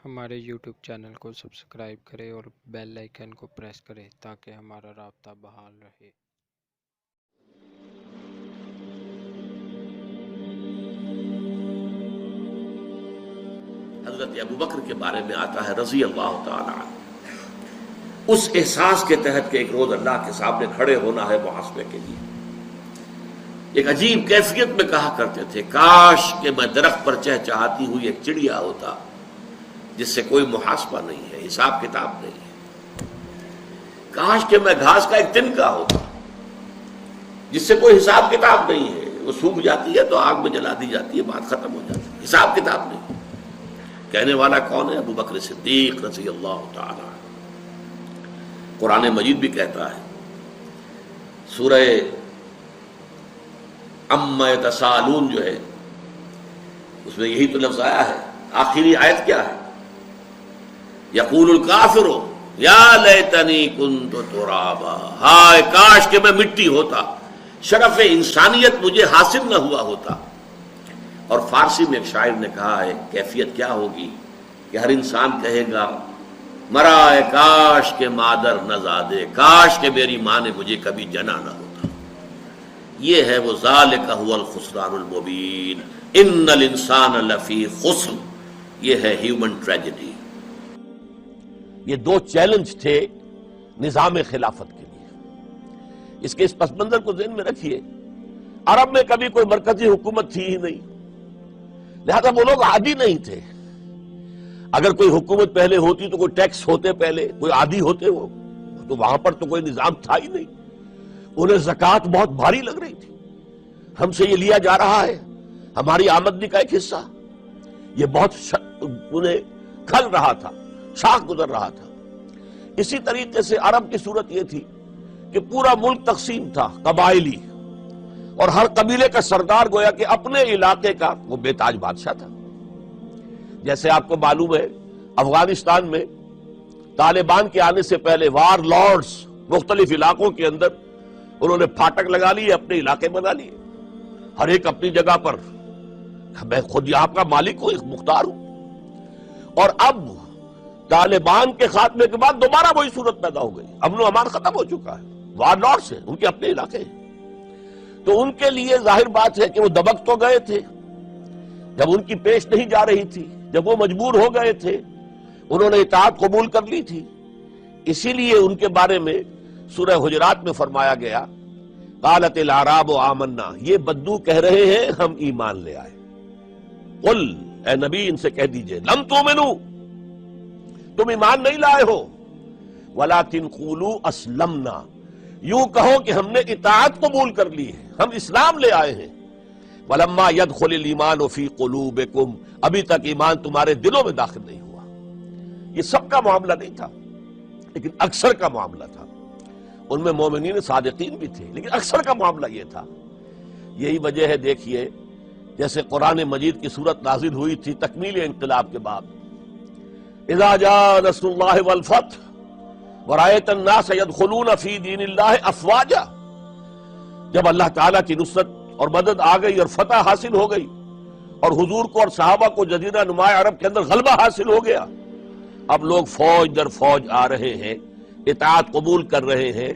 ہمارے YouTube channel کو subscribe کریں اور بیل آئیکن کو پریس کریں تاکہ ہمارا رابطہ بحال رہے۔ حضرت ابوبکر کے بارے میں آتا ہے رضی اللہ تعالی عنہ، اس احساس کے تحت کہ ایک روز اللہ کے سامنے کھڑے ہونا ہے محاسبے کے لیے، ایک عجیب کیفیت میں کہا کرتے تھے کاش کہ میں درخت پر چہچہاتی ہوئی ایک چڑیا ہوتا جس سے کوئی محاسبہ نہیں ہے، حساب کتاب نہیں ہے، کاش کہ میں گھاس کا ایک تنکا ہوتا جس سے کوئی حساب کتاب نہیں ہے، وہ سوکھ جاتی ہے تو آگ میں جلا دی جاتی ہے، بات ختم ہو جاتی ہے، حساب کتاب نہیں۔ کہنے والا کون ہے؟ ابوبکر صدیق رضی اللہ تعالی عنہ۔ قرآن مجید بھی کہتا ہے، سورہ اما یتساءلون جو ہے اس میں یہی تو لفظ آیا ہے، آخری آیت کیا ہے؟ یقول الکافر یا لیتنی کنت ترابا، ہائے کاش کہ میں مٹی ہوتا، شرف انسانیت مجھے حاصل نہ ہوا ہوتا۔ اور فارسی میں ایک شاعر نے کہا ہے کیفیت کیا ہوگی کہ ہر انسان کہے گا مرائے کاش کے مادر نہ زادے، کاش کہ میری ماں نے مجھے کبھی جنا نہ ہوتا۔ یہ ہے وہ ذالک هو الخسران المبین، ان الانسان لفی خسر، یہ ہے ہیومن ٹریجڈی۔ یہ دو چیلنج تھے نظام خلافت کے لیے، اس کے اس پس منظر کو ذہن میں رکھیے۔ عرب میں کبھی کوئی مرکزی حکومت تھی ہی نہیں، لہذا وہ لوگ عادی نہیں تھے۔ اگر کوئی حکومت پہلے ہوتی تو کوئی ٹیکس ہوتے، پہلے کوئی عادی ہوتے وہ تو وہاں پر تو کوئی نظام تھا ہی نہیں۔ انہیں زکوٰۃ بہت بھاری لگ رہی تھی، ہم سے یہ لیا جا رہا ہے، ہماری آمدنی کا ایک حصہ، یہ بہت انہیں کھل رہا تھا، شاخ گزر رہا تھا۔ اسی طریقے سے عرب کی صورت یہ تھی کہ پورا ملک تقسیم تھا، قبائلی، اور ہر قبیلے کا سردار گویا کہ اپنے علاقے کا وہ بے تاج بادشاہ تھا۔ جیسے آپ کو معلوم ہے افغانستان میں طالبان کے آنے سے پہلے وار لارڈز مختلف علاقوں کے اندر انہوں نے پھاٹک لگا لیے، اپنے علاقے بنا لیے، ہر ایک اپنی جگہ پر، میں خود یہاں کا مالک ہوں، مختار ہوں۔ اور اب طالبان کے خاتمے کے بعد دوبارہ وہی صورت پیدا ہو گئی، امن و امان ختم ہو چکا ہے، وار لارڈز ہیں، ان کے اپنے علاقے ہیں۔ تو ان کے لیے ظاہر بات ہے کہ وہ دبک تو گئے تھے جب ان کی پیش نہیں جا رہی تھی، جب وہ مجبور ہو گئے تھے، انہوں نے اطاعت قبول کر لی تھی۔ اسی لیے ان کے بارے میں سورہ حجرات میں فرمایا گیا قالت الاعراب آمنا، یہ بدو کہہ رہے ہیں ہم ایمان لے آئے۔ قل، اے نبی ان سے کہہ دیجئے لم تؤمنوا، تم ایمان نہیں لائے ہو، ولکن قولوا اسلمنا، یوں کہو کہ ہم نے اطاعت قبول کر لی ہے، ہم اسلام لے آئے ہیں۔ وَلَمَّا يَدْخُلِ الْإِيمَانُ فِي قُلُوبِكُمْ، ابھی تک ایمان تمہارے دلوں میں داخل نہیں ہوا۔ یہ سب کا معاملہ نہیں تھا، لیکن اکثر کا معاملہ تھا۔ ان میں مومنین صادقین بھی تھے، لیکن اکثر کا معاملہ یہ تھا۔ یہی وجہ ہے، دیکھیے جیسے قرآن مجید کی صورت نازل ہوئی تھی تکمیل انقلاب کے بعد، اذا جاء نصر اللہ والفتح وَرَأَيْتَ النَّاسَ يَدْخُلُونَ فِي دِينِ اللَّهِ أَفْوَاجًا، جب اللہ تعالیٰ کی نصرت اور مدد آ گئی اور فتح حاصل ہو گئی اور حضور کو اور صحابہ کو جزیرہ نماء عرب کے اندر غلبہ حاصل ہو گیا، اب لوگ فوج در فوج آ رہے ہیں، اطاعت قبول کر رہے ہیں،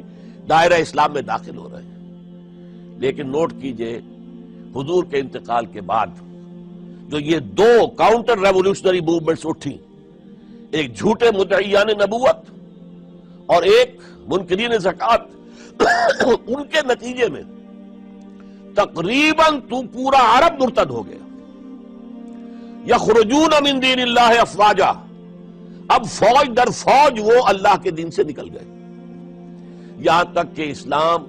دائرہ اسلام میں داخل ہو رہے ہیں۔ لیکن نوٹ کیجئے حضور کے انتقال کے بعد جو یہ دو کاؤنٹر ریولوشنری موومنٹس اٹھی، ایک جھوٹے مدعیان نبوت اور ایک منکرین زکوٰۃ، ان کے نتیجے میں تقریباً تو پورا عرب مرتد ہو گیا۔ یخرجون من دین اللہ افواجا، اب فوج در فوج وہ اللہ کے دین سے نکل گئے، یہاں تک کہ اسلام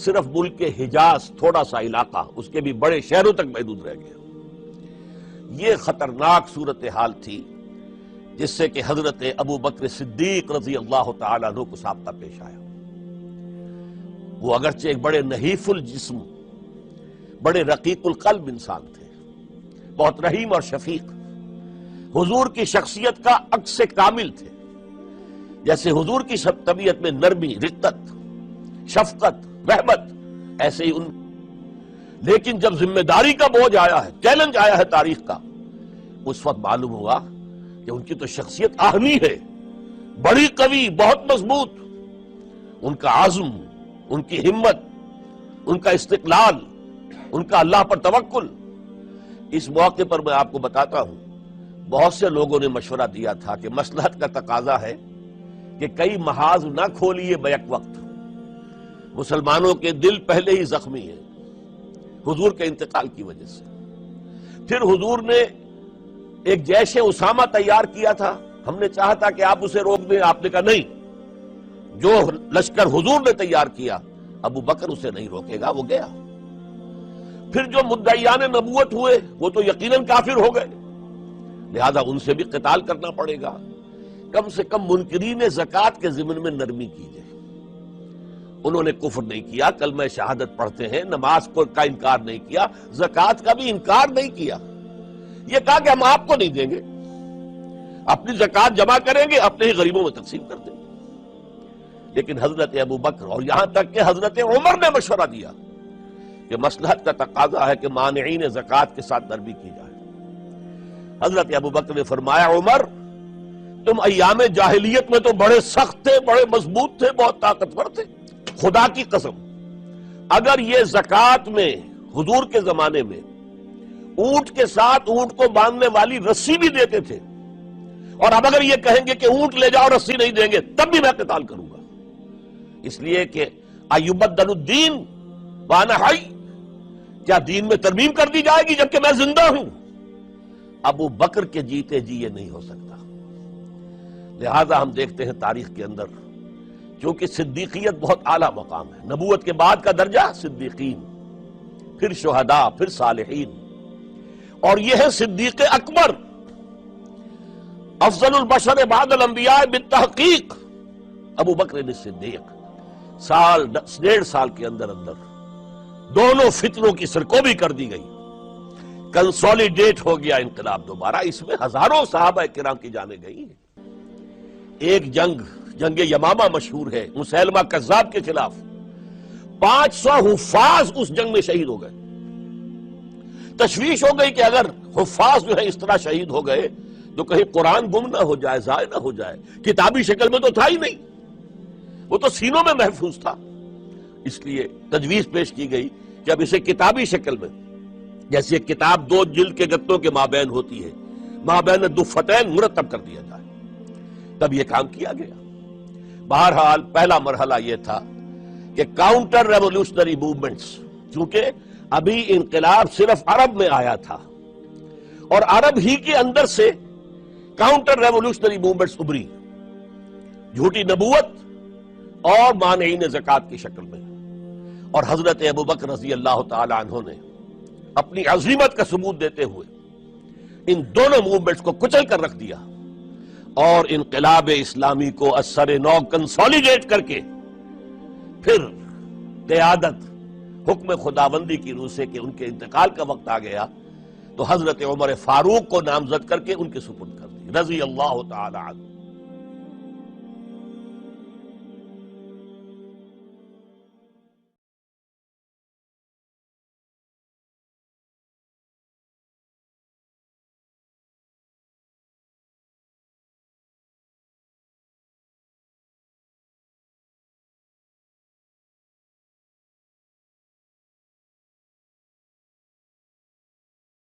صرف ملک کے حجاز، تھوڑا سا علاقہ، اس کے بھی بڑے شہروں تک محدود رہ گیا۔ یہ خطرناک صورتحال تھی جس سے کہ حضرت ابوبکر صدیق رضی اللہ تعالیٰ عنہ کو سابقہ پیش آیا۔ وہ اگرچہ ایک بڑے نحیف الجسم، بڑے رقیق القلب انسان تھے، بہت رحیم اور شفیق، حضور کی شخصیت کا عکس کامل تھے۔ جیسے حضور کی طبیعت میں نرمی، رقت، شفقت، رحمت، ایسے ہی ان، لیکن جب ذمہ داری کا بوجھ آیا ہے، چیلنج آیا ہے تاریخ کا، اس وقت معلوم ہوا کہ ان کی تو شخصیت آہنی ہے، بڑی قوی، بہت مضبوط، ان کا عزم، ان کی ہمت، ان کا استقلال، ان کا اللہ پر توکل۔ اس موقع پر میں آپ کو بتاتا ہوں، بہت سے لوگوں نے مشورہ دیا تھا کہ مصلحت کا تقاضا ہے کہ کئی محاذ نہ کھولیے بیک وقت، مسلمانوں کے دل پہلے ہی زخمی ہیں حضور کے انتقال کی وجہ سے۔ پھر حضور نے ایک جیش اسامہ تیار کیا تھا، ہم نے چاہا تھا کہ آپ اسے روک دیں، آپ نے کہا نہیں، جو لشکر حضور نے تیار کیا ابو بکر اسے نہیں روکے گا، وہ گیا۔ پھر جو مدعیان نبوت ہوئے وہ تو یقیناً کافر ہو گئے، لہذا ان سے بھی قتال کرنا پڑے گا۔ کم سے کم منکرین زکوٰۃ کے ضمن میں نرمی کیجیے۔ انہوں نے کفر نہیں کیا، کلمہ شہادت پڑھتے ہیں، نماز کا انکار نہیں کیا، زکوٰۃ کا بھی انکار نہیں کیا، یہ کہا کہ ہم آپ کو نہیں دیں گے، اپنی زکوٰۃ جمع کریں گے، اپنے ہی غریبوں میں تقسیم کر دیں گے۔ لیکن حضرت ابو بکر اور یہاں تک کہ حضرت عمر نے مشورہ دیا کہ مصلحت کا تقاضا ہے کہ مانعین زکوٰۃ کے ساتھ نرمی کی جائے۔ حضرت ابو بکر نے فرمایا، عمر تم ایام جاہلیت میں تو بڑے سخت تھے، بڑے مضبوط تھے، بہت طاقتور تھے، خدا کی قسم اگر یہ زکوٰۃ میں حضور کے زمانے میں اونٹ کے ساتھ اونٹ کو باندھنے والی رسی بھی دیتے تھے، اور اب اگر یہ کہیں گے کہ اونٹ لے جاؤ رسی نہیں دیں گے، تب بھی میں قتال کروں گا، اس لیے کہ ایبدل الدین وانا حی، کیا دین میں ترمیم کر دی جائے گی جبکہ میں زندہ ہوں؟ ابو بکر کے جیتے جی یہ نہیں ہو سکتا۔ لہذا ہم دیکھتے ہیں تاریخ کے اندر، کیونکہ صدیقیت بہت اعلیٰ مقام ہے، نبوت کے بعد کا درجہ صدیقین، پھر شہداء، پھر صالحین، اور یہ ہے صدیق اکبر، افضل البشر بعد الانبیاء بالتحقیق ابو بکر صدیق۔ سال 1.5 سال کے اندر دونوں فتنوں کی سرکوبی کر دی گئی، کنسولیڈیٹ ہو گیا انقلاب دوبارہ۔ اس میں ہزاروں صحابہ کرام کی جانیں گئی۔ ایک جنگ یمامہ مشہور ہے، مسیلمہ کذاب کے خلاف 500 حفاظ اس جنگ میں شہید ہو گئے۔ تشویش ہو گئی کہ اگر حفاظ جو ہے اس طرح شہید ہو گئے تو کہیں قرآن گم نہ ہو جائے، ضائع نہ ہو جائے، کتابی شکل میں تو تھا ہی نہیں، وہ تو سینوں میں محفوظ تھا۔ اس لیے تجویز پیش کی گئی کہ اب اسے کتابی شکل میں، جیسے کتاب 2 جلد کے گتوں کے مابین ہوتی ہے، مابین دفتین مرتب کر دیا جائے۔ تب یہ کام کیا گیا۔ بہرحال پہلا مرحلہ یہ تھا کہ کاؤنٹر ریولوشنری موومنٹس، چونکہ ابھی انقلاب صرف عرب میں آیا تھا اور عرب ہی کے اندر سے کاؤنٹر ریولوشنری موومنٹس ابری، جھوٹی نبوت اور مانعین زکوٰۃ کی شکل میں، اور حضرت ابو بکر رضی اللہ تعالی عنہ نے اپنی عظیمت کا ثبوت دیتے ہوئے ان دونوں موومنٹس کو کچل کر رکھ دیا اور انقلاب اسلامی کو اثر نو کنسولیڈیٹ کر کے پھر قیادت حکم خداوندی کی روح سے کہ ان کے انتقال کا وقت آ گیا تو حضرت عمر فاروق کو نامزد کر کے ان کے سپرد کر دی رضی اللہ تعالی عنہ۔